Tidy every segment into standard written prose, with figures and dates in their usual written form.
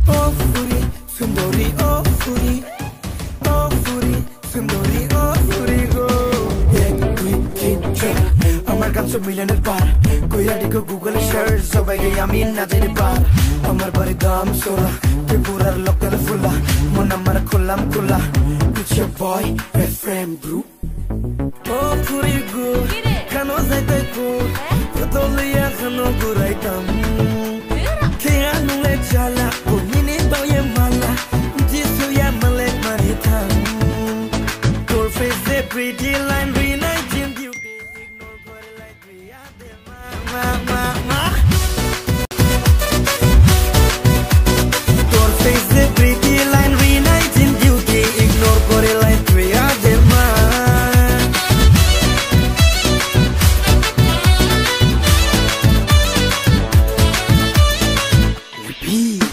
Oh Furi, Sundari, oh Furi, oh Furi, Sundari, oh Furi go. Ek tui kintra, amar gan so millionaire par. Koi adi ko Google search, so bagi yamin na jene par. Amar bari dam sola, te pura local fulla. Mon amar kulam kula, it's your boy, FM bro. Oh Furi go, kano zaite ko, yotoliya kano gurai tam. Kaya nule chala. Pretty line, re-night in beauty. Ignore God like we are them. Your face the pretty line, re-night in beauty. Ignore God like we are them. Repeat.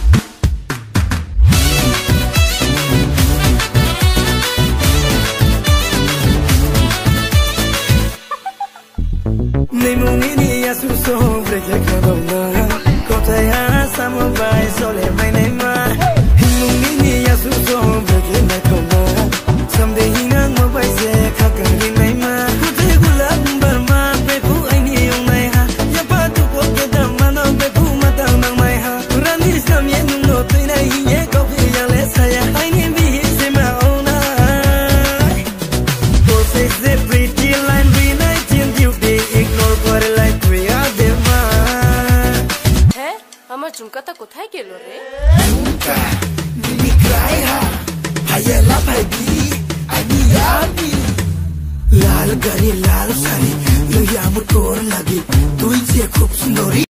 Nimungini ya suso breje kadona kota ya samubai sole my name Nimungini ya suso breje na kona someday hingang mabai se khakari nai ma kute gulab barma pe pu aini yong nai ha ya pa tu ko ke dam mano pe pu mata nang mai ha rani sam ye nung no tai nai ye ko phi ya le sa ya aini bi se ma ona for face the pretty line we night in beauty ignore করে like we are them আমার ঝুমকাটা কোথায় গেল রে ঝুমকা Neeli Cry হা হায়ালা ভাইবি আমি আমি লাল গাড়ি লাল শাড়ি লইয়া মোর তোর লাগি তুই যে খুব সুন্দরী